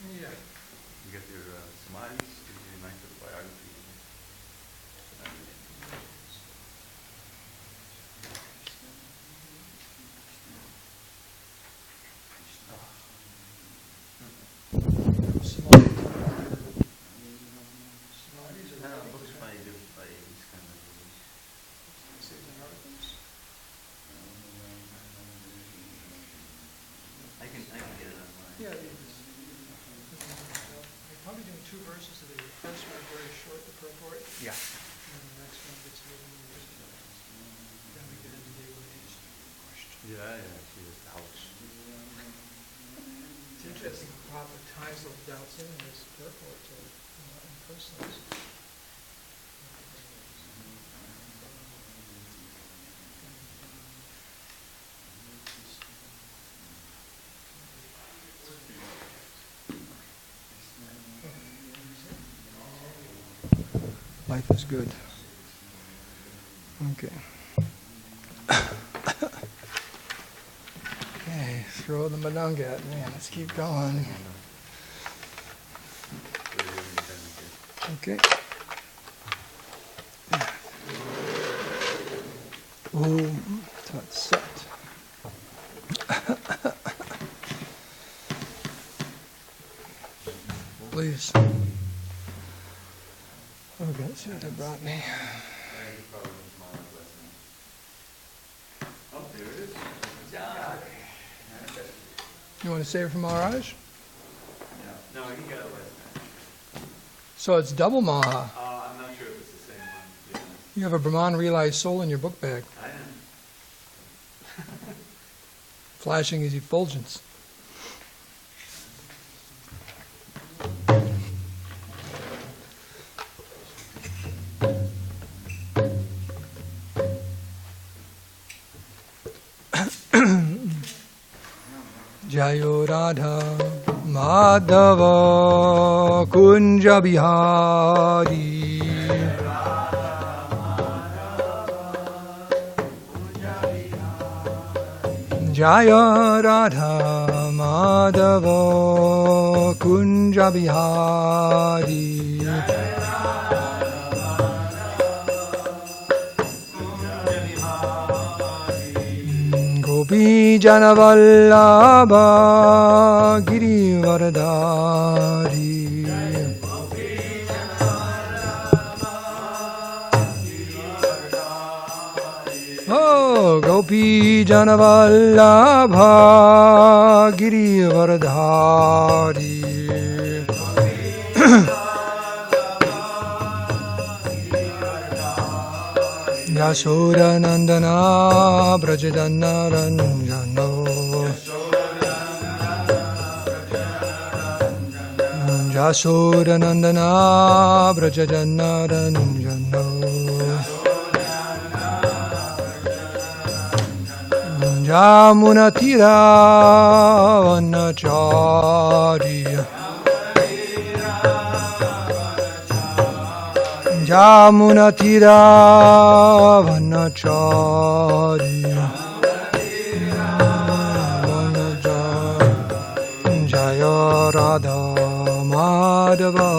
Yeah. You get your samadhis, your nice biography. Books by ISKCON. I can get it online. Yeah, you're probably doing 2 verses of the first one, very short, the purport. Yeah. And the next one gets a little more. Then we get into day 1 question. Yeah, she was ouch. It's interesting how the times of doubts in this purport to impersonals. Life is good. Okay. Okay, throw the madanga at me. Let's keep going. Okay. Om Tat Sat. Please. Okay, let's see what they brought me. Oh, there it is. You want to save it for Maharaj? No, he got it last time. So it's double Maha. I'm not sure if it's the same one. You have a Brahman realized soul in your book bag. I know. Flashing his effulgence. Jayo Radha Madhava Kunja Bihari Jaya Radha Madhava Kunja Bihari Gopi Janavallabha Girivardhari Oh, Gopi Janavallabha Girivardhari Yashoda Nandana Brajadana Ranjano Yashoda Nandana Brajadana Ranjano Jamuna Tira Vanachari Jamuna Tira Vanachari Jaya Radha Madhava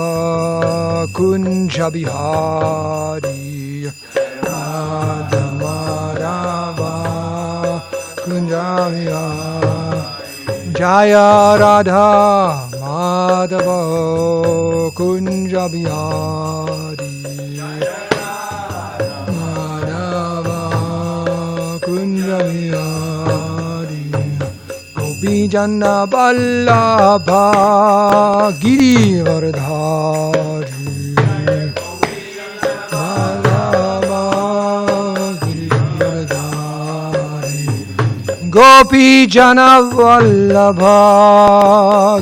Kunja Bihari Radha Madhava Kunja Bihari Jaya Radha Madhava Kunja Bihari Gopi Janna Vallabha Girivardhari Gopi Janna Vallabha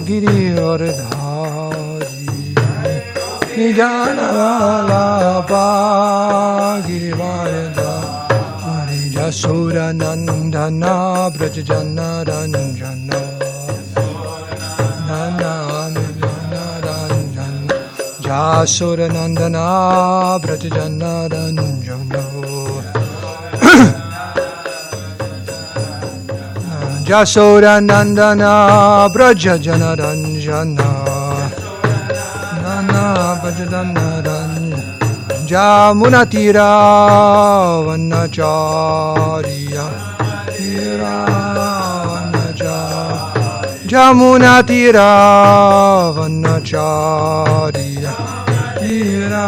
Girivardhari Janna Vallabha Girivardhari Yashoda Nandana Brajajana Ranjana Yashoda Nandana Brajajana Ranjana Yashoda Nandana Brajajana Ranjana Jamunatira Vanacharya Tira Vanacharya Jamunatira Vanacharya Tira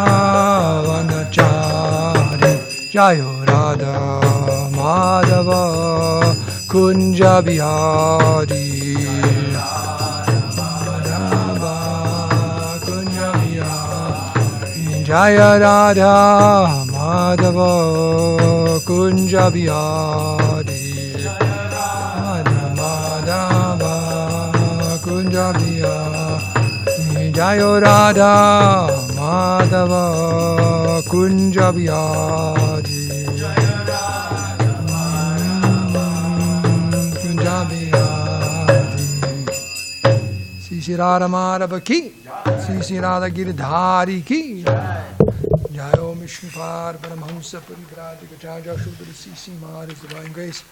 Vanacharya Jayo Radha Madhava Kunja Bihari Jaya Radha Madhava Kunja Bihari Radha Madhava Kunja Bihari Jaya Radha Madhava Kunja Bihari Kunja Bihari Sri Radha Madhava ki Sri Radha Giridhari ki Jai Om Vishnupada Paramahamsa Parivrajikacharya Shudra Sisi Maharaj Divine Grace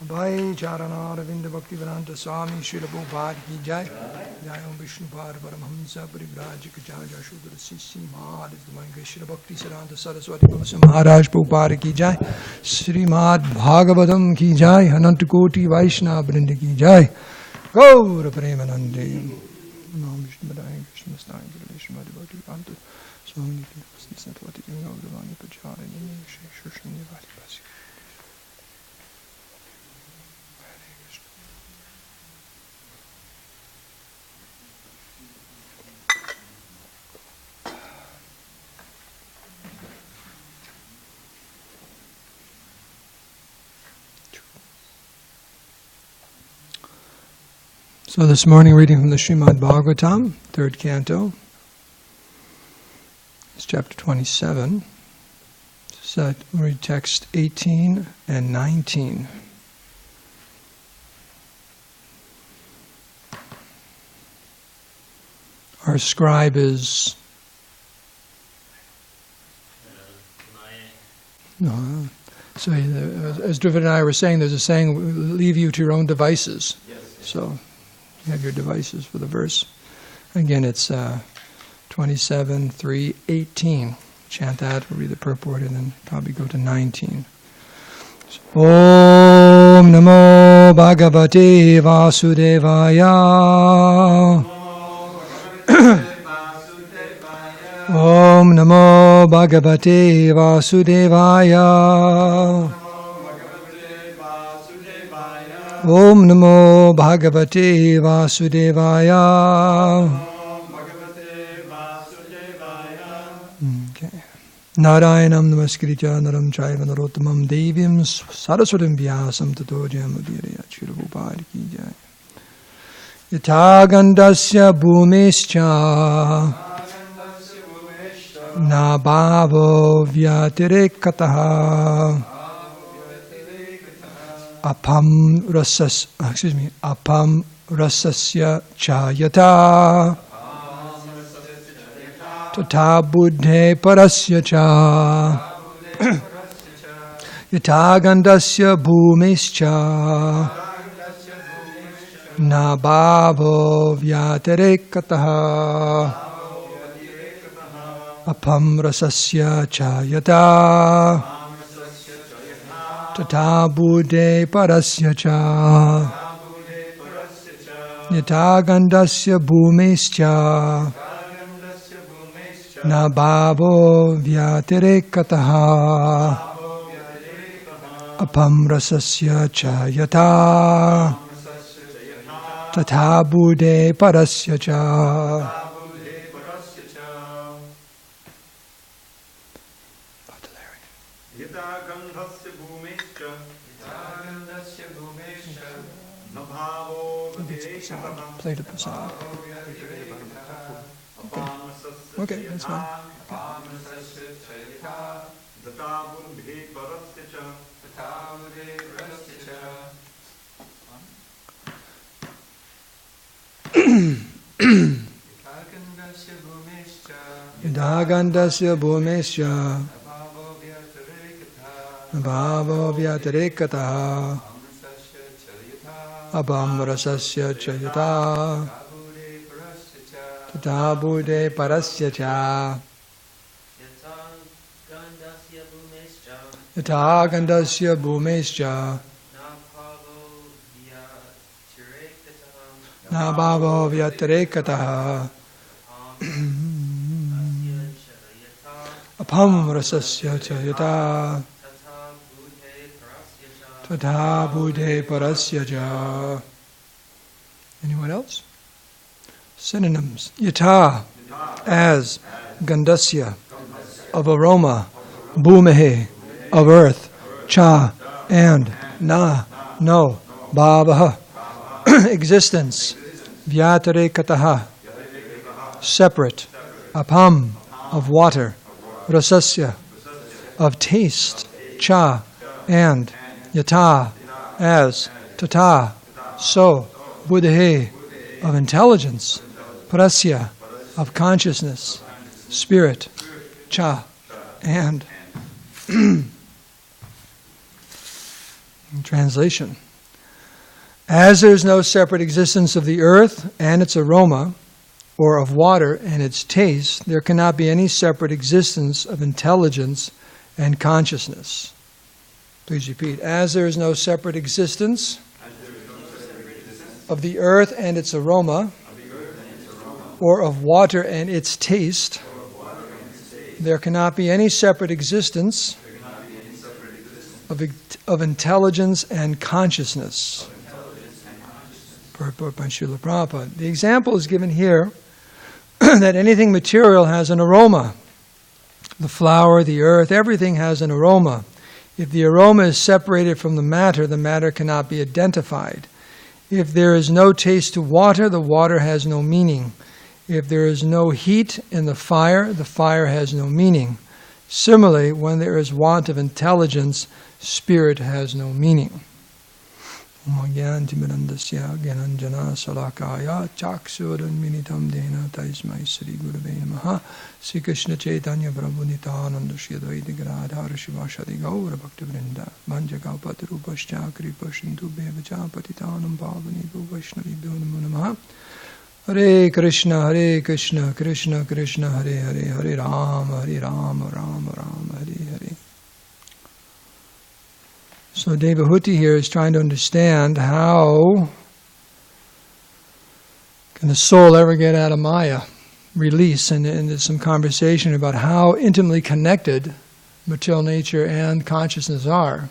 Abhay Charanara Vinda Bhaktivedanta Swami Srila Prabhupada ki Jai Jai Om Vishnupada Paramahamsa Parivrajikacharya Shudra Sisi Maharaj Divine Grace Srila Bhakti Siddhanta Saraswati Goswami Maharaj Prabhupada ki Jai Srimad Bhagavatam ki Jai Ananta Koti Vaishnava Vrinda ki Jai Gaura Premanande Nam Vishnu Padaya Krishna Staya Krishna Madhvati Anta Swami Satvati Gauravani Pachari Shushan Yavati Pasi. So this morning, reading from the Srimad Bhagavatam, 3rd canto. It's chapter 27. So we'll read text 18 and 19. Our scribe is... No. So as Dhruva and I were saying, there's a saying, leave you to your own devices. Yes. So you have your devices for the verse. Again, it's 27, 3, 18. Chant that, we'll read the purport, and then probably go to 19. Om Namo Bhagavate Vasudevaya. Om Namo Bhagavate Vasudevaya. Om Namo Bhagavate Vasudevaya. Okay. Narayanam Namaskritya Naram Chaiva Narottamam Devyam Saraswatam Vyasam Tato Jayamudiriya Chirabhupad Ki Jai. Yatha Gandhasya Bhumischa Na Bhavo Vyatirekataha Apam Rasasya Chayata Tata Buddhe Parasya Cha Yatha Gandhasya Bhumischa Na Bhavo Vyatirekataha Apam Rasasya Chayata Tata Buddhe Parasya Cha Yatha Gandhasya Bhumischa Na Bhavo Vyatirekataha Apam Rasasya Chayata Tata Buddhe Parasya Cha. Play the prasad. Okay, that's fine. Yadha Gandhasya Bhumischa Bhavo Vyatirekataha Abham Rasasya Chayata Tata Bude Parasya Cha. Yata Gandasya Bhumescha. Na bhavo vyatirekataha. Apam rasasya cha yata. Tata Bude Parasya Cha. Anyone else? Synonyms. Yata, as, Gandasya, of aroma, Bhumehe, of earth, Cha, and, Na, no, Bhavaha, existence, Vyatarekataha, separate, Apam, of water, Rasasya, of taste, Cha, and, Yata, as, Tata, so, Buddhe, of intelligence, Prasya, of consciousness, spirit, Cha, and. Translation. As there is no separate existence of the earth and its aroma, or of water and its taste, there cannot be any separate existence of intelligence and consciousness. Please repeat. As there is no separate existence of the earth and its aroma, or of water and its taste, there cannot be any separate existence of intelligence and consciousness. Purport by Srila Prabhupada. The example is given here that anything material has an aroma. The flower, the earth, everything has an aroma. If the aroma is separated from the matter cannot be identified. If there is no taste to water, the water has no meaning. If there is no heat in the fire has no meaning. Similarly, when there is want of intelligence, spirit has no meaning. Sri Krishna Chaitanya Prabhu Nityananda Shri Advaita Gadadhara Shivasadi Gaura Bhakta Vrinda Manjagapati Rupascha Kripa Sindhu Bevacha Patitanam Bhavani Vaishnavi Bhunamo Namaha. Hare Krishna, Krishna Krishna, Hare Hare, Hare Rama, Rama Rama, Hare Hare. So Devahuti here is trying to understand how can the soul ever get out of Maya, release, and there's some conversation about how intimately connected material nature and consciousness are.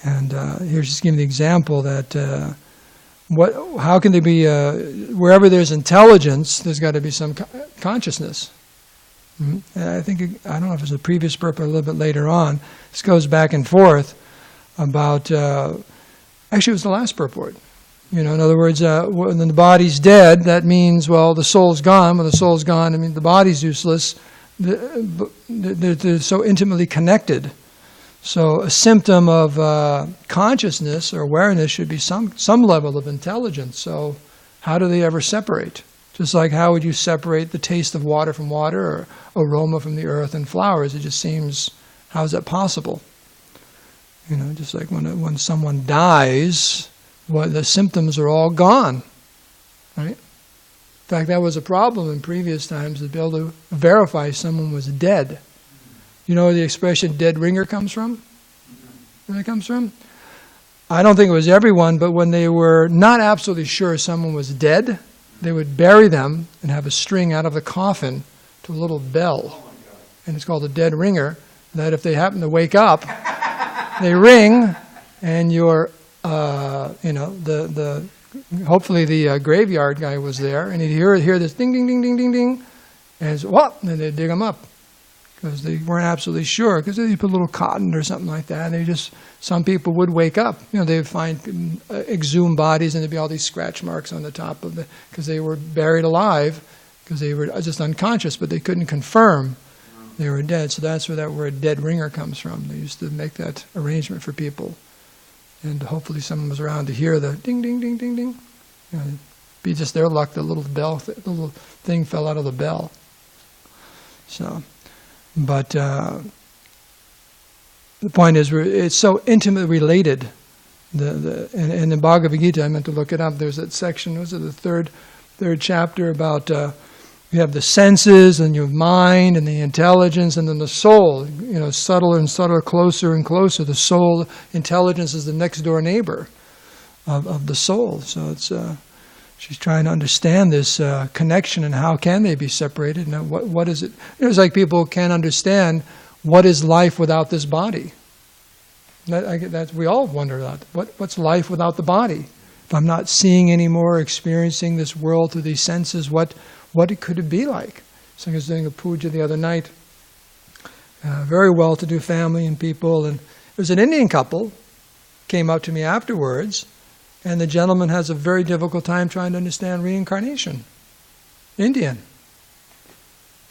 And here's just giving the example that how can there be, wherever there's intelligence, there's got to be some consciousness. And I don't know if it's the previous purport or a little bit later on, this goes back and forth about, actually it was the last purport. In other words, when the body's dead, that means, well, the soul's gone. When the soul's gone, I mean, the body's useless. They're so intimately connected. So a symptom of consciousness or awareness should be some level of intelligence. So how do they ever separate? Just like how would you separate the taste of water from water or aroma from the earth and flowers? It just seems, how is that possible? Just like when someone dies, the symptoms are all gone, right? In fact, that was a problem in previous times, to be able to verify someone was dead. You know where the expression dead ringer comes from? Where it comes from? I don't think it was everyone, but when they were not absolutely sure someone was dead, they would bury them and have a string out of the coffin to a little bell. And it's called a dead ringer, that if they happen to wake up, they ring, and you're, hopefully the graveyard guy was there, and he'd hear this ding, ding, ding, ding, ding, ding, and it's, what? And they'd dig them up, because they weren't absolutely sure, because they put a little cotton or something like that, and some people would wake up, they'd find exhumed bodies, and there'd be all these scratch marks on the top because they were buried alive, because they were just unconscious, but they couldn't confirm they were dead. So that's where that word dead ringer comes from. They used to make that arrangement for people. And hopefully someone was around to hear the ding, ding, ding, ding, ding. Be just their luck, the little bell, the little thing fell out of the bell. So, but the point is, it's so intimately related. And in Bhagavad Gita, I meant to look it up, there's that section, was it the third chapter about you have the senses and your mind and the intelligence and then the soul. Subtler and subtler, closer and closer. The soul, intelligence is the next door neighbor of the soul. So it's she's trying to understand this connection and how can they be separated. And what is it? It's like people can't understand what is life without this body. We all wonder that. What's life without the body? If I'm not seeing anymore, experiencing this world through these senses, what could it be like? So I was doing a puja the other night. Very well-to-do family and people, and it was an Indian couple came up to me afterwards, and the gentleman has a very difficult time trying to understand reincarnation. Indian.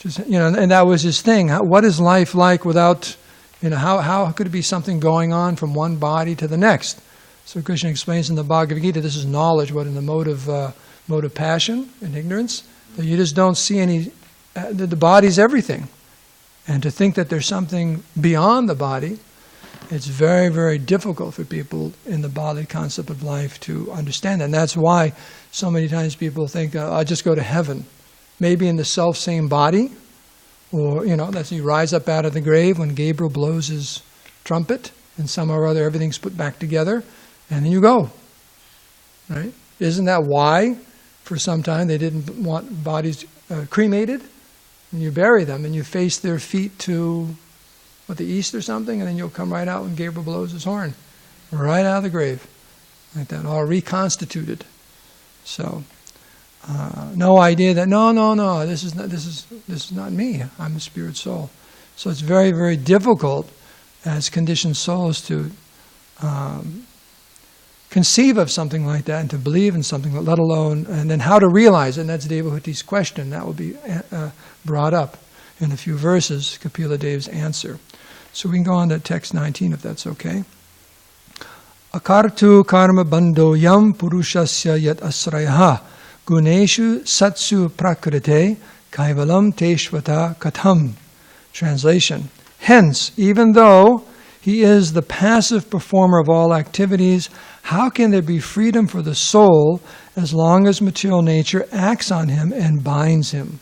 And that was his thing. What is life like without, how could it be something going on from one body to the next? So Krishna explains in the Bhagavad Gita, this is knowledge, in the mode of passion and ignorance, that you just don't see any, the body's everything. And to think that there's something beyond the body, it's very, very difficult for people in the bodily concept of life to understand that. And that's why so many times people think, I'll just go to heaven. Maybe in the self-same body, or, that's you rise up out of the grave when Gabriel blows his trumpet, and somehow or other everything's put back together. And then you go, right? Isn't that why, for some time, they didn't want bodies cremated? And you bury them, and you face their feet to, the east or something, and then you'll come right out when Gabriel blows his horn, right out of the grave, like that, all reconstituted. So, no idea that no, this is not me. I'm a spirit soul. So it's very, very difficult as conditioned souls to conceive of something like that and to believe in something, let alone, and then how to realize it. And that's Devahuti's question. That will be brought up in a few verses, Kapila Dev's answer. So we can go on to text 19 if that's okay. Akartu karma bandho yam purushasya yat asrayaha guneshu satsu prakrite kaivalam teshvata katham. Translation. Hence, even though he is the passive performer of all activities, how can there be freedom for the soul as long as material nature acts on him and binds him?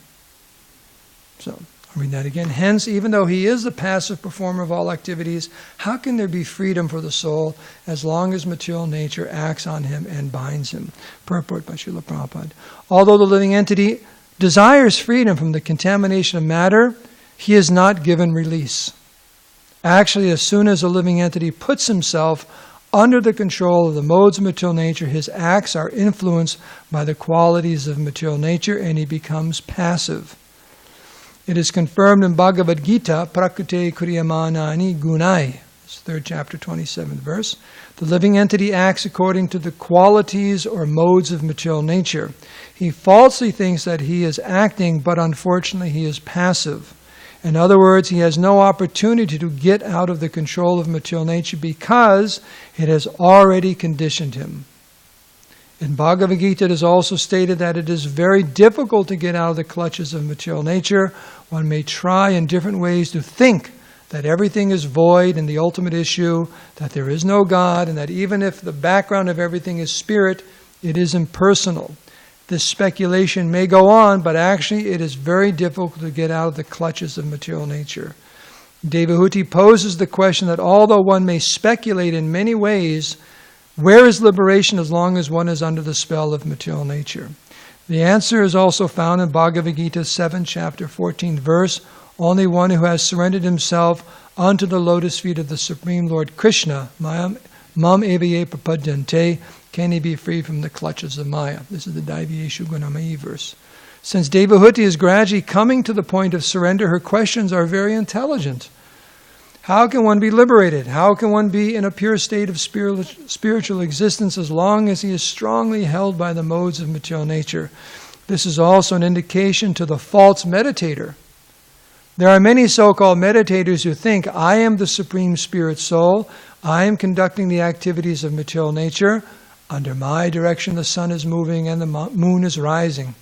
So, I'll read that again. Hence, even though he is the passive performer of all activities, how can there be freedom for the soul as long as material nature acts on him and binds him? Purport by Srila Prabhupada. Although the living entity desires freedom from the contamination of matter, he is not given release. Actually, as soon as a living entity puts himself under the control of the modes of material nature, his acts are influenced by the qualities of material nature and he becomes passive. It is confirmed in Bhagavad Gita, Prakrute Kriyamanani Gunai, it's 3rd chapter, 27th verse. The living entity acts according to the qualities or modes of material nature. He falsely thinks that he is acting, but unfortunately he is passive. In other words, he has no opportunity to get out of the control of material nature because it has already conditioned him. In Bhagavad Gita, it is also stated that it is very difficult to get out of the clutches of material nature. One may try in different ways to think that everything is void and the ultimate issue, that there is no God, and that even if the background of everything is spirit, it is impersonal. This speculation may go on, but actually it is very difficult to get out of the clutches of material nature. Devahuti poses the question that although one may speculate in many ways, where is liberation as long as one is under the spell of material nature? The answer is also found in Bhagavad Gita 7, chapter 14, verse. Only one who has surrendered himself unto the lotus feet of the Supreme Lord Krishna, mam evaye prapadyante, can he be free from the clutches of Maya? This is the Daiviyeshu Gunamayi verse. Since Devahuti is gradually coming to the point of surrender, her questions are very intelligent. How can one be liberated? How can one be in a pure state of spiritual existence as long as he is strongly held by the modes of material nature? This is also an indication to the false meditator. There are many so-called meditators who think, I am the Supreme Spirit Soul, I am conducting the activities of material nature, under my direction the sun is moving and the moon is rising.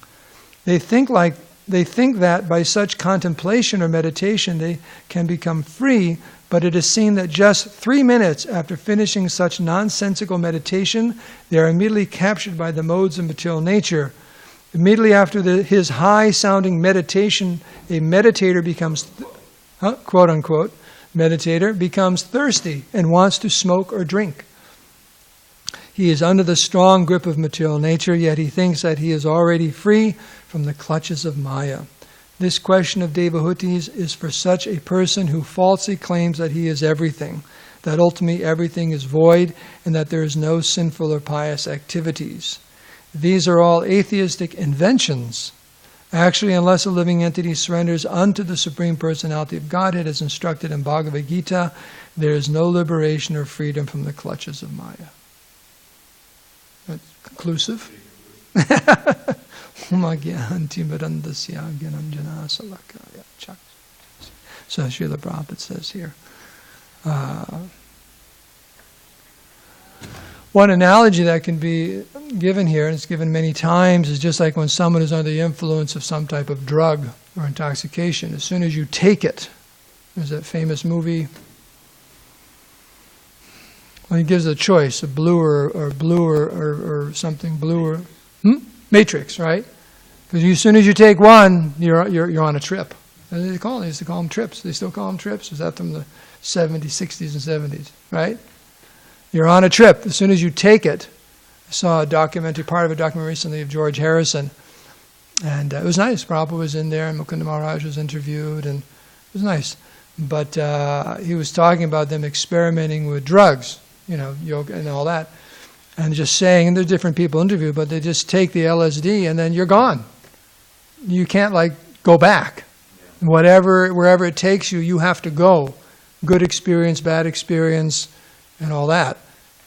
They think that by such contemplation or meditation they can become free, but it is seen that just 3 minutes after finishing such nonsensical meditation, they are immediately captured by the modes of material nature. Immediately after his high-sounding meditation, a meditator becomes, quote-unquote, meditator becomes thirsty and wants to smoke or drink. He is under the strong grip of material nature, yet he thinks that he is already free from the clutches of Maya. This question of Devahutis is for such a person who falsely claims that he is everything, that ultimately everything is void, and that there is no sinful or pious activities. These are all atheistic inventions. Actually, unless a living entity surrenders unto the Supreme Personality of Godhead as instructed in Bhagavad Gita, there is no liberation or freedom from the clutches of Maya. That's conclusive. So Srila Prabhupada says here. One analogy that can be given here, and it's given many times, is just like when someone is under the influence of some type of drug or intoxication. As soon as you take it, there's that famous movie, when he gives a choice, a blue or something, blue or Matrix, right? Because as soon as you take one, you're on a trip. And they used to call them trips. They still call them trips. Was that from the 70s, 60s, and 70s, right? You're on a trip. As soon as you take it, I saw a documentary, part of a documentary recently of George Harrison, and it was nice. Prabhupada was in there, and Mukunda Maharaj was interviewed, and it was nice. But he was talking about them experimenting with drugs, yoga and all that, and just saying, and there's different people interviewed, but they just take the LSD and then you're gone. You can't go back. Wherever it takes you, you have to go. Good experience, bad experience, and all that.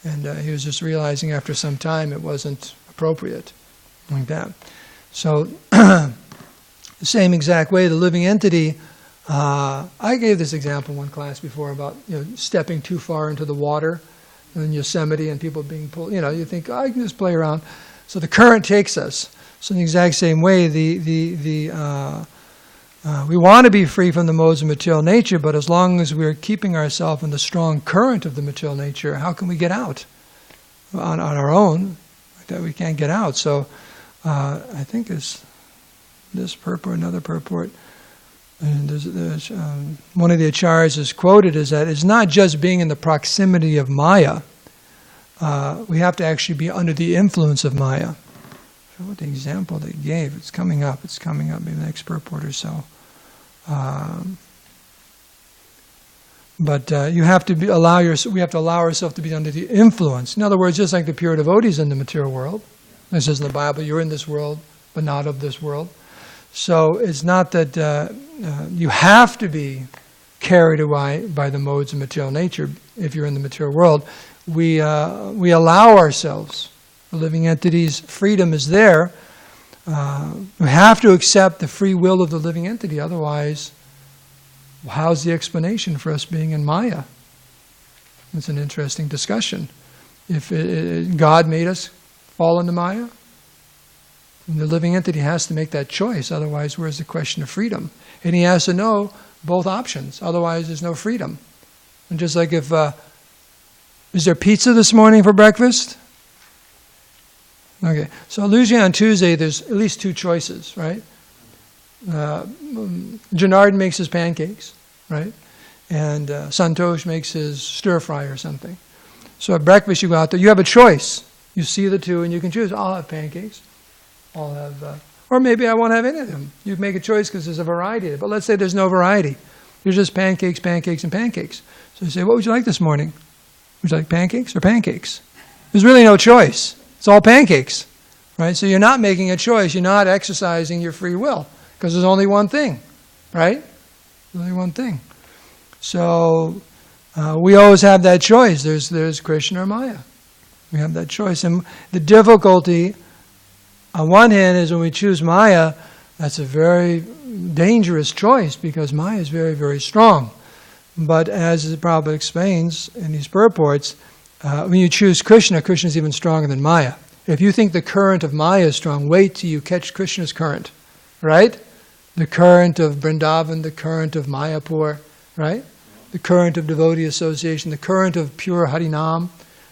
And he was just realizing after some time it wasn't appropriate, like that. So, the same exact way, the living entity, I gave this example in one class before about stepping too far into the water in Yosemite and people being pulled, you think, I can just play around. So the current takes us. So in the exact same way, we want to be free from the modes of material nature, but as long as we're keeping ourselves in the strong current of the material nature, how can we get out? On our own, that we can't get out. So I think it's this purport, another purport, and there's one of the acharyas is quoted is that it's not just being in the proximity of Maya. We have to actually be under the influence of Maya. I forget what the example they gave. It's coming up, maybe the next purport or so. But you have to we have to allow ourselves to be under the influence. In other words, just like the pure devotees in the material world. It says in the Bible, you're in this world, but not of this world. So it's not that you have to be carried away by the modes of material nature if you're in the material world. We allow ourselves. The living entity's freedom is there. We have to accept the free will of the living entity. Otherwise, how's the explanation for us being in Maya? It's an interesting discussion. If God made us fall into Maya, the living entity has to make that choice. Otherwise, where's the question of freedom? And he has to know both options. Otherwise, there's no freedom. And just like if, is there pizza this morning for breakfast? Okay, so usually on Tuesday there's at least two choices, right? Janardhan makes his pancakes, right? And Santosh makes his stir fry or something. So at breakfast you go out there, you have a choice. You see the two and you can choose, I'll have pancakes, I'll have, or maybe I won't have any of them. You make a choice because there's a variety. But let's say there's no variety. There's just pancakes, pancakes, and pancakes. So you say, what would you like this morning? Would you like pancakes or pancakes? There's really no choice. It's all pancakes, right? So you're not making a choice. You're not exercising your free will because there's only one thing, right? There's only one thing. So we always have that choice. There's Krishna or Maya. We have that choice. And the difficulty, on one hand, is when we choose Maya, that's a very dangerous choice because Maya is very, very strong. But as the Prabhupada explains in these purports, when you choose Krishna, Krishna is even stronger than Maya. If you think the current of Maya is strong, wait till you catch Krishna's current, right? The current of Vrindavan, the current of Mayapur, right? The current of devotee association, the current of pure Harinam.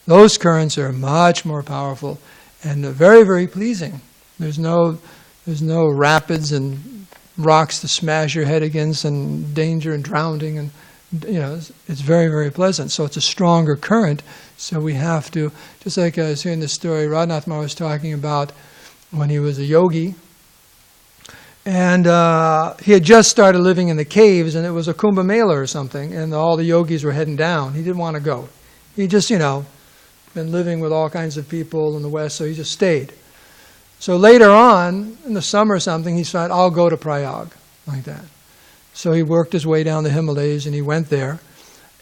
Those currents are much more powerful and very, very pleasing. There's no There's no rapids and rocks to smash your head against and danger and drowning, and it's very, very pleasant. So it's a stronger current. So we have to, just like I was hearing the story Radhanath Maharaj was talking about when he was a yogi, and he had just started living in the caves, and it was a Kumbh Mela or something, and all the yogis were heading down. He didn't want to go. He just, been living with all kinds of people in the West, so he just stayed. So later on, in the summer or something, he said, I'll go to Prayag, like that. So he worked his way down the Himalayas, and he went there.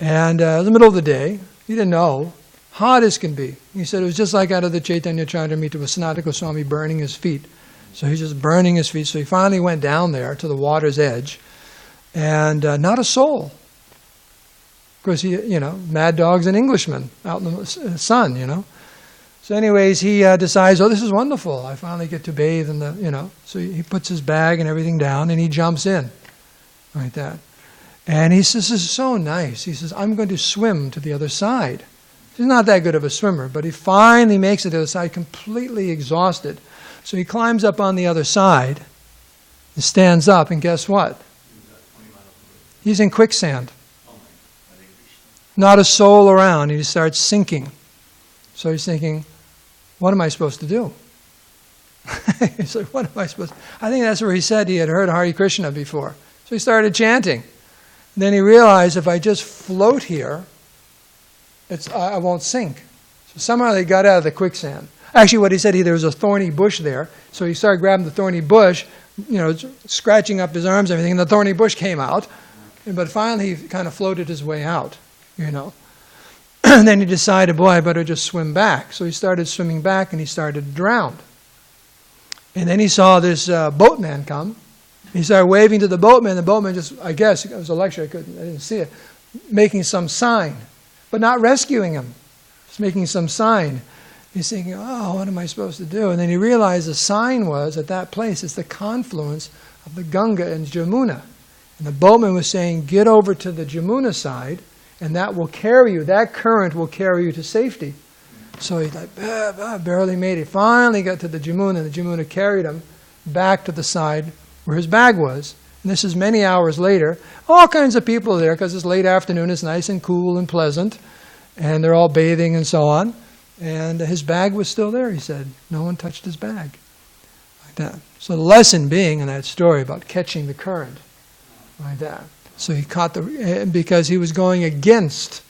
And in the middle of the day, he didn't know, hot as can be. He said it was just like out of the Chaitanya Charitamrita with Sanatana Goswami burning his feet. So he's just burning his feet. So he finally went down there to the water's edge, and not a soul. Of course, mad dog's an Englishman out in the sun, So anyways, he decides, this is wonderful. I finally get to bathe in the, So he puts his bag and everything down, and he jumps in, like that. And he says, this is so nice. He says, I'm going to swim to the other side. He's not that good of a swimmer, but he finally makes it to the other side, completely exhausted. So he climbs up on the other side, and stands up, and guess what? He's in quicksand. Not a soul around. He starts sinking. So he's thinking, what am I supposed to do? He's like, what am I supposed to do? I think that's where he said he had heard Hare Krishna before. So he started chanting. Then he realized, if I just float here, I won't sink. So somehow they got out of the quicksand. Actually, what he said, there was a thorny bush there. So he started grabbing the thorny bush, scratching up his arms and everything, and the thorny bush came out. But finally, he kind of floated his way out, And then he decided, boy, I better just swim back. So he started swimming back, and he started to drown. And then he saw this boatman come. He started waving to the boatman. The boatman just, I guess, it was a lecture, I didn't see it, making some sign, but not rescuing him. Just making some sign. He's thinking, what am I supposed to do? And then he realized the sign was, at that place, it's the confluence of the Ganga and Jamuna. And the boatman was saying, get over to the Jamuna side, and that will carry you, that current will carry you to safety. So he barely made it. Finally got to the Jamuna, and the Jamuna carried him back to the side where his bag was. And this is many hours later. All kinds of people there, because it's late afternoon, it's nice and cool and pleasant, and they're all bathing and so on. And his bag was still there, he said. No one touched his bag. Like that. So the lesson being in that story about catching the current. Like that. So he caught because he was going against,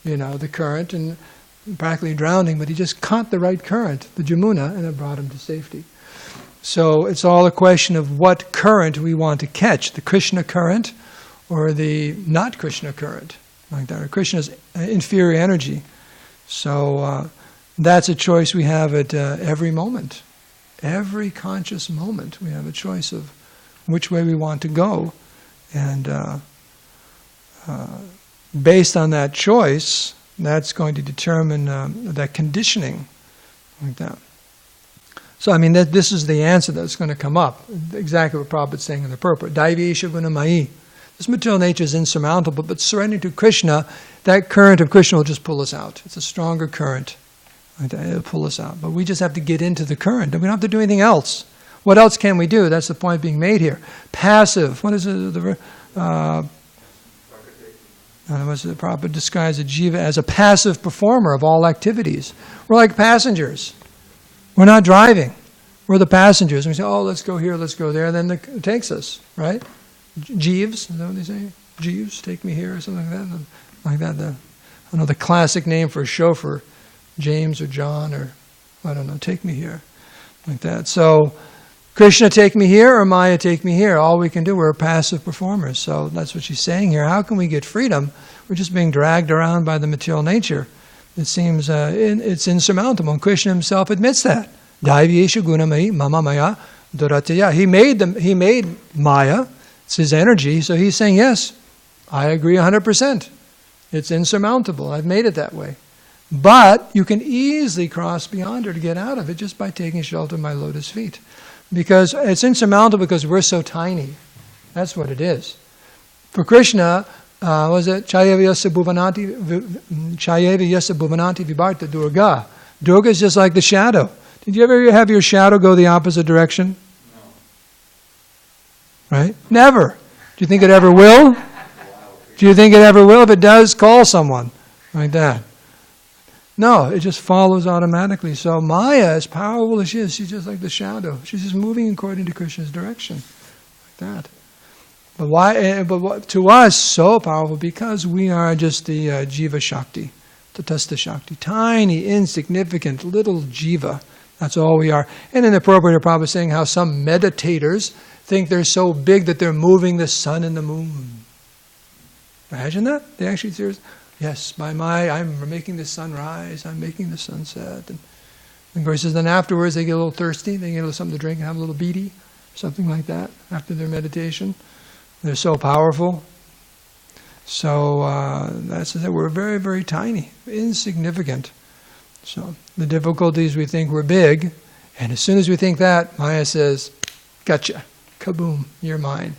the current and practically drowning, but he just caught the right current, the Jamuna, and it brought him to safety. So it's all a question of what current we want to catch, the Krishna current or the not Krishna current, like that, or Krishna's inferior energy. So that's a choice we have at every moment. Every conscious moment we have a choice of which way we want to go. And based on that choice, that's going to determine that conditioning, like that. So, this is the answer that's going to come up. Exactly what Prabhupada is saying in the purport. Daivesha gunamai. This material nature is insurmountable, but surrendering to Krishna, that current of Krishna will just pull us out. It's a stronger current. It'll pull us out. But we just have to get into the current, and we don't have to do anything else. What else can we do? That's the point being made here. Passive. What is it? Prabhupada describes a jiva as a passive performer of all activities. We're like passengers. We're not driving. We're the passengers. And we say, let's go here, let's go there. And then it takes us, right? Jeeves, is that what they say? Jeeves, take me here, or something like that. I don't know, the classic name for a chauffeur, James or John, or I don't know, take me here, like that. So, Krishna, take me here, or Maya, take me here. All we can do, we're passive performers. So that's what she's saying here. How can we get freedom? We're just being dragged around by the material nature. It seems it's insurmountable. And Krishna himself admits that. Daivesha gunamai mama maya durataya. He made Maya. It's his energy. So he's saying, yes, I agree 100%. It's insurmountable. I've made it that way. But you can easily cross beyond her to get out of it just by taking shelter of my lotus feet. Because it's insurmountable because we're so tiny. That's what it is. For Krishna, was it Chayeva Yasa Bhuvanati Vibharta Durga? Durga is just like the shadow. Did you ever have your shadow go the opposite direction? No. right? Never. Do you think it ever will? Do you think it ever will? If it does, call someone like that. No, it just follows automatically. So Maya, as powerful as she is, she's just like the shadow. She's just moving according to Krishna's direction, like that. But why? But to us, so powerful because we are just the Jiva Shakti, Tatastha Shakti, tiny, insignificant, little Jiva. That's all we are. And inappropriate, Prabhu is saying how some meditators think they're so big that they're moving the sun and the moon. Imagine that? They actually say, yes, I'm making the sun rise, I'm making the sun set. And of course, then afterwards they get a little thirsty, they get a little something to drink and have a little beady, something like that, after their meditation. They're so powerful. So that's it. We're very, very tiny, insignificant. So the difficulties we think we're big, and as soon as we think that, Maya says, gotcha, kaboom, you're mine.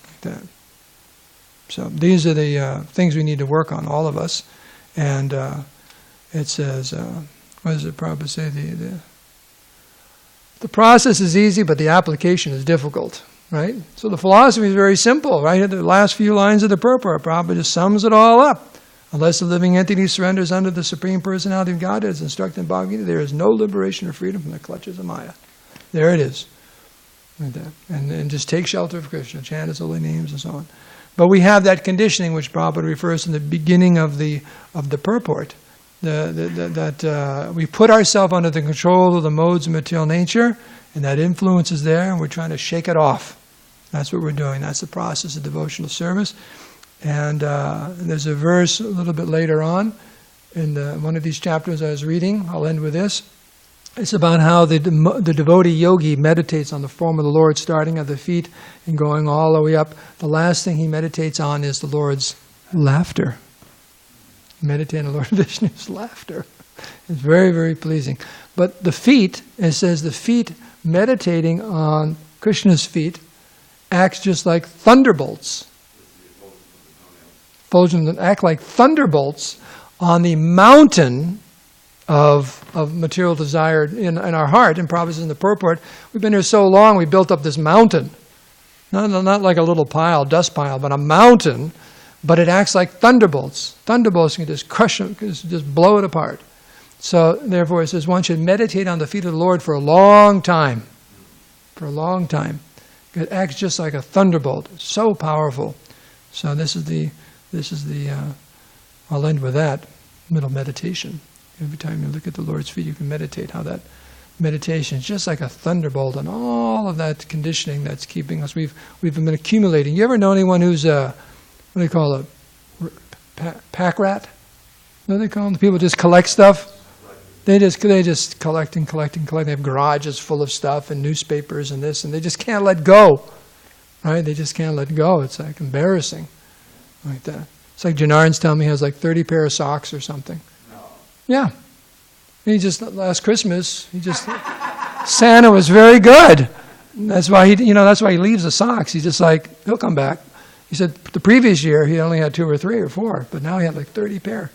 Like that. So these are the things we need to work on, all of us. And it says, what does it Prabhupada say? The process is easy, but the application is difficult, right? So the philosophy is very simple, right? The last few lines of the purport, Prabhupada just sums it all up. Unless the living entity surrenders under the Supreme Personality of Godhead as instructed in Bhagavad Gita, there is no liberation or freedom from the clutches of Maya. There it is. Like that. And just take shelter of Krishna, chant his holy names and so on. But we have that conditioning which Prabhupada refers in the beginning of the purport. That we put ourselves under the control of the modes of material nature, and that influence is there, and we're trying to shake it off. That's what we're doing. That's the process of devotional service. And there's a verse a little bit later on in one of these chapters I was reading. I'll end with this. It's about how the devotee yogi meditates on the form of the Lord, starting at the feet and going all the way up. The last thing he meditates on is the Lord's laughter. Meditate on the Lord Vishnu's laughter. It's very, very pleasing. But the feet, it says the feet meditating on Krishna's feet acts just like thunderbolts. Act like thunderbolts on the mountain of material desire in our heart. And Prabhupada in the purport, we've been here so long, we built up this mountain. Not like a little pile, dust pile, but a mountain. But it acts like thunderbolts. Thunderbolts can just crush them, can just blow it apart. So therefore it says one should meditate on the feet of the Lord for a long time. For a long time. It acts just like a thunderbolt. It's so powerful. So this is the I'll end with that, middle meditation. Every time you look at the Lord's feet, you can meditate how that meditation is just like a thunderbolt and all of that conditioning that's keeping us. We've been accumulating. You ever know anyone who's what do they call a pack rat? What do they call them? The people just collect stuff. They just collect and collect and collect. They have garages full of stuff and newspapers and this, and they just can't let go. Right? They just can't let go. It's like embarrassing. Like that. It's like Janardan's telling me he has like 30 pair of socks or something. No. Yeah. Last Christmas, Santa was very good. That's why that's why he leaves the socks. He's just like, he'll come back. He said the previous year he only had 2 or 3 or 4, but now he had like 30 pair.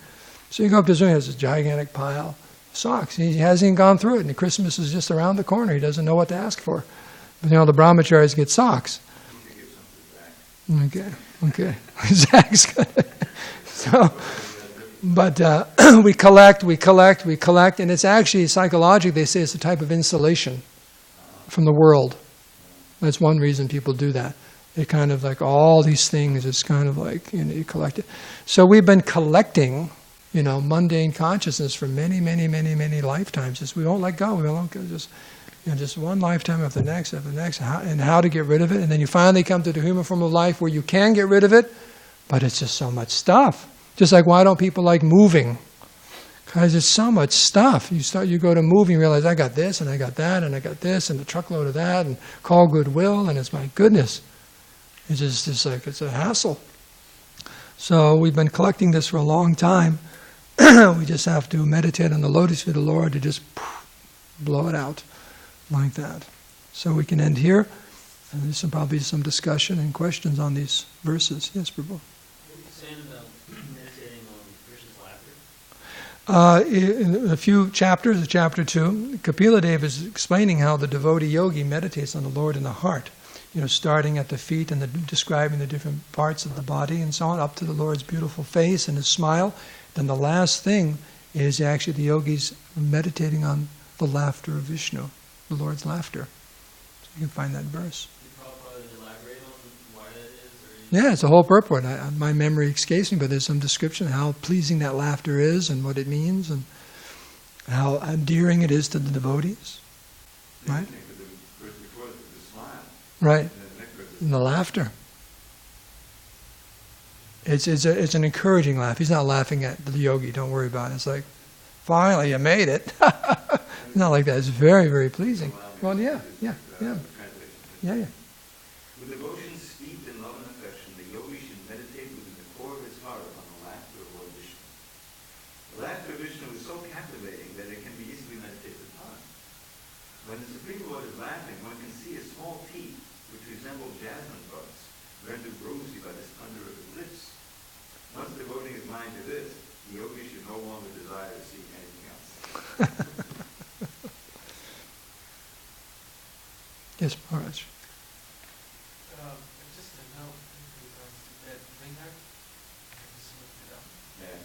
So you go up to his room, he has this gigantic pile of socks. He hasn't even gone through it, and Christmas is just around the corner. He doesn't know what to ask for. But the brahmacharis get socks. Okay. Zach's good. So, but we collect, and it's actually psychologically, they say it's a type of insulation from the world. That's one reason people do that. It kind of like all these things, it's kind of like, you collect it. So we've been collecting, mundane consciousness for many, many, many, many lifetimes. Just we won't let go. We won't just one lifetime after the next, and how to get rid of it. And then you finally come to the human form of life where you can get rid of it, but it's just so much stuff. Just like why don't people like moving? Because there's so much stuff. You go to moving, you realize I got this, and I got that, and I got this, and a truckload of that, and call goodwill, and it's my goodness. It's just like it's a hassle. So we've been collecting this for a long time. We just have to meditate on the lotus feet of the Lord to just blow it out like that. So we can end here. And there's probably some discussion and questions on these verses. Yes, Prabhu. What are you saying about meditating on Krishna's laughter? In a few chapters, chapter 2, Kapila Dev is explaining how the devotee yogi meditates on the Lord in the heart. starting at the feet and describing the different parts of the body and so on, up to the Lord's beautiful face and His smile. Then the last thing is actually the yogis meditating on the laughter of Vishnu, the Lord's laughter. So you can find that verse. Can Prabhupada elaborate on why that is? Yeah, it's a whole purport. My memory escapes me, but there's some description of how pleasing that laughter is and what it means and how endearing it is to the devotees. Right? Right. And the laughter. It's an encouraging laugh. He's not laughing at the yogi. Don't worry about it. It's like, finally, you made it. It's not like that. It's very, very pleasing. Well, yeah. With devotion steeped in love and affection, the yogi should meditate within the core of his heart on the laughter of Lord Vishnu. The laughter of Vishnu is so captivating that it can be easily meditated upon. When the Supreme Lord is laughing, one can see his small teeth, which resemble jasmine buds, rendered rosy by the splendor of his lips. Once devoting his mind to this, the yogi should no longer desire to see anything else. Yes, Maharaj. Just a note in regards to that ringer. I just looked it up. Yeah.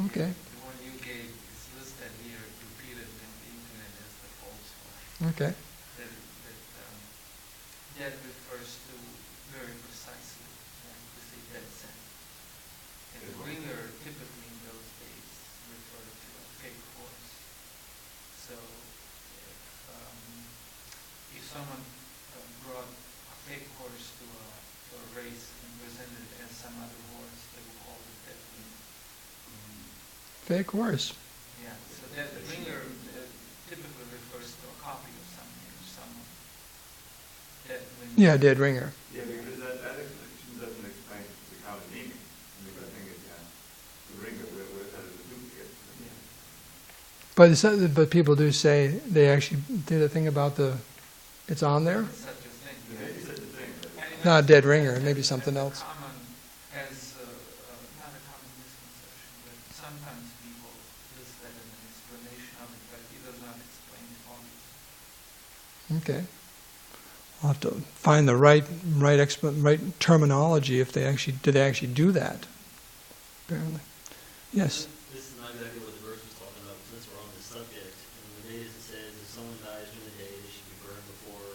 Okay. The one you gave is listed here, repeated in the internet as the false one. Okay. That refers to very precisely, like we say, dead sense. And the ringer typically in those days referred to a fake horse. So if someone brought a fake horse to a race and presented it as some other horse, they would call it dead ringer. Fake horse. Yeah, so that ringer typically refers to a copy of something or someone. Dead ringer. Yeah, dead ringer. Yeah, because that explanation doesn't explain the common meaning. I think it's the ringer, where that is a duplicate. Yeah. But people do say they actually did a thing about it's on there. Such a thing. Yeah, you said the thing. But Not a dead ringer, maybe something else. Common, as not a common misconception, but sometimes people use that as an explanation of it, but it does not explain it obviously. Okay. I'll have to find the right terminology if they actually do that. Apparently. Yes. This is not exactly what the verse was talking about, but since we're on this subject, in the Vedas it says if someone dies during the day, they should be burned before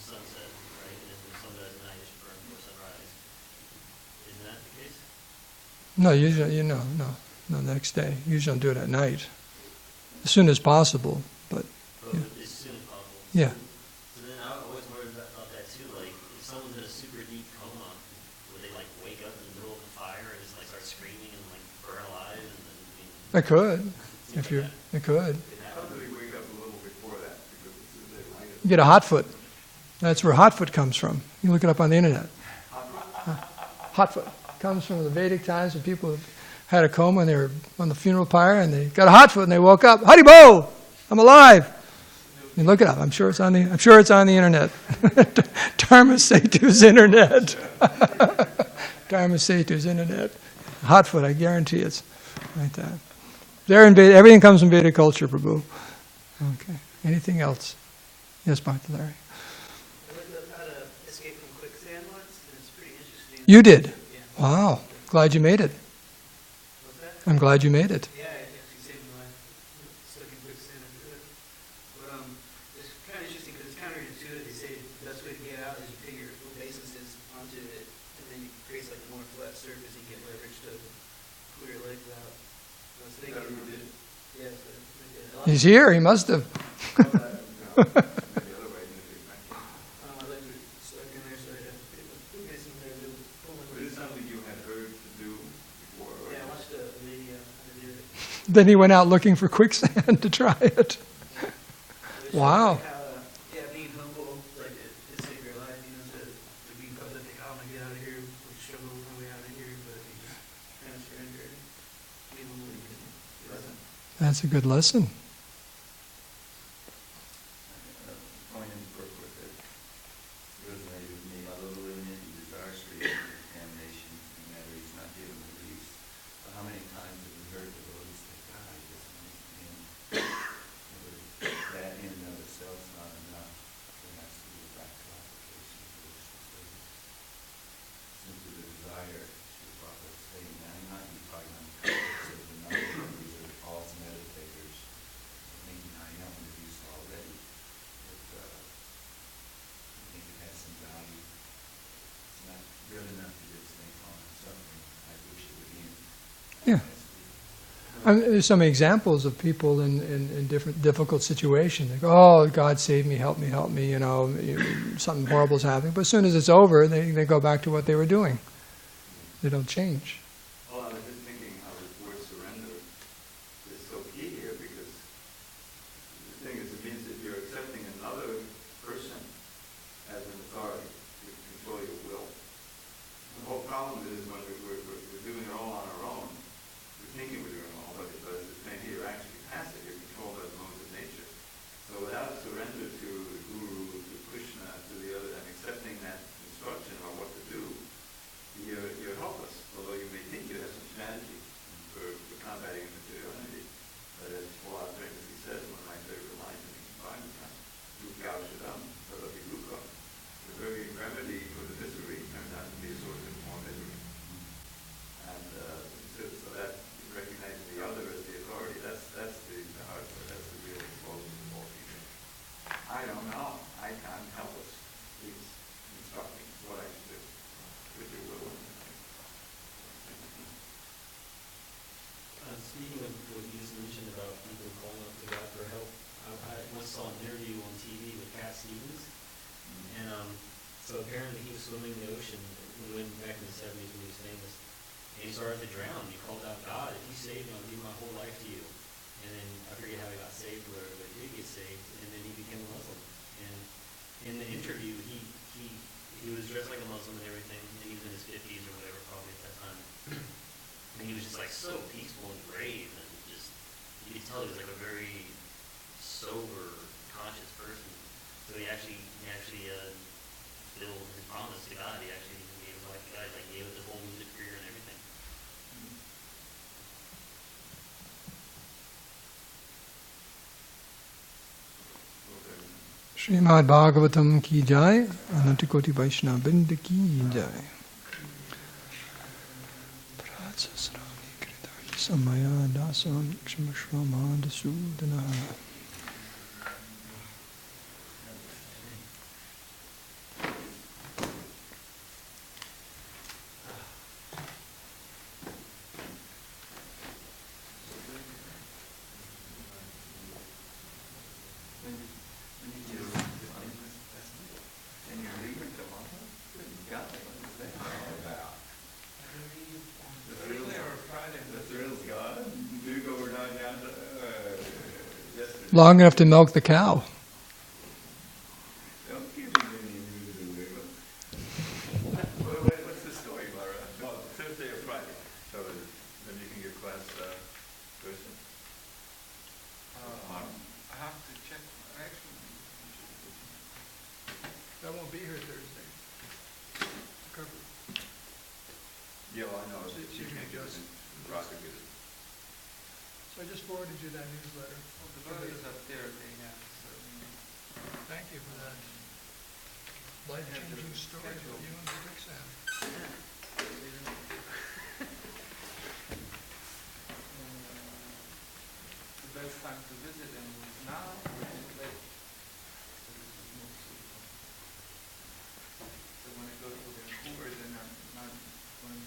sunset, right? And if someone dies at night, they should burn before sunrise. Isn't that the case? No, usually no, next day. Usually don't do it at night. As soon as possible, but But Yeah. as soon as possible. yeah. So then I always worried about that too, like if someone's in a super deep coma, would they like wake up in the middle of the fire and just like start screaming and like burn alive and then It could, if you, it could. how do we wake up a little before that? Because it's the light You get a hot foot. That's where hot foot comes from. You look it up on the internet. Hot foot comes from the Vedic times when people had a coma and they were on the funeral pyre and they got a hot foot and they woke up. Haribo! I'm alive. You look it up. I'm sure it's on the internet. Dharmasetu's internet. Dharmasetu's internet. Hot foot, I guarantee it's like that. Everything comes from Vedic culture, Prabhu. Okay. Anything else? Yes, Bhakti Larry. I looked up how to escape from quicksand once, and it's pretty interesting. You did? Yeah. Wow. Glad you made it. What's that? I'm glad you made it. Yeah, it actually saved my life. Stuck in quicksand after that. But it's kind of interesting because it's counterintuitive. They say the best way to get out is you pin your obeisances onto it, and then it creates like a more flat surface and you get leverage to pull your legs out. I was thinking, yeah, so I did. He's here. He must have. the other way. My legs were stuck in there, so I had to put the obeisance there to pull my But legs it's out. something you had heard to do before. Or Yeah, I watched a video how to do it. Then he went out looking for quicksand to try it. Wow. Being humble, like it saved your life, to be public, like, how am I get out of here? We struggle my way out of here, but if you just kind of surrender, be humble, you can do that. That's a good lesson. Going in purport that resonated with me, although the limit is desire street contamination and matter is not given the release. But how many times have we heard the devotees say, God, I just want to that in and of itself is not There's some examples of people in different difficult situations. They go, oh, God save me, help me, something horrible's happening. But as soon as it's over, they go back to what they were doing. They don't change. Well, I was just thinking how this word surrender is so key here, because the thing is, it means that you're accepting another person as an authority to control your will. The whole problem is when we're doing it all on our own, we're thinking we're doing it all, but maybe you're actually passive, you're controlled by the modes of nature. So without surrender to the Guru, to Krishna, to the other, and accepting that instruction on what to do, you're helpless. Although you may think you have some strategy for combating materiality. But as Paul Abdurrahman says, one of my favorite lines in Bhagavatam, Dukha Shadam, Tadapi Dukha. The very remedy for the misery turns out to be a source of more misery. And so that recognizing the other as the authority, that's the hard part, that's the real explosion of all people. I don't know. I can't help us. Please instruct me what I should do with your will. Speaking of what you just mentioned about people calling up to God for help, I once saw an interview on TV with Cat Stevens, and so apparently he was swimming in the ocean back in the 70s when he was famous, and he started to drown. He called out, God, if you save me, I'll give my whole life to you. And then I forget how he got saved or whatever, but he did get saved, and then he became a Muslim. And in the interview, he was dressed like a Muslim and everything, and he was in his 50s or whatever, probably at that time. And he was just like so peaceful and brave, and just, you could tell he was like a very sober, conscious person. So he actually fulfilled his promise to God. He actually gave his life to God, like gave it his whole music career and everything. Srimad Bhagavatam ki jai, Anantakoti Vaishnava Binda ki jai. Pratsasrami Kritani Samaya Dasam Kshamashvama Dasudana. Long enough to milk the cow. Don't give me any news away. What's the story, Mara? Oh, Thursday or Friday. So then you can give class Thursday. I have to check. Actually, I won't be here Thursday. Cover. Yeah, well, I know. So She you can can't get just- it. Rocket gets it. So I just forwarded you that newsletter. the brothers up there, they have certain Thank you for that life-changing story with you and the Big Sam. the best time to visit them was now or too late. So this is more suitable. So when I go to Vancouver, then I'm not going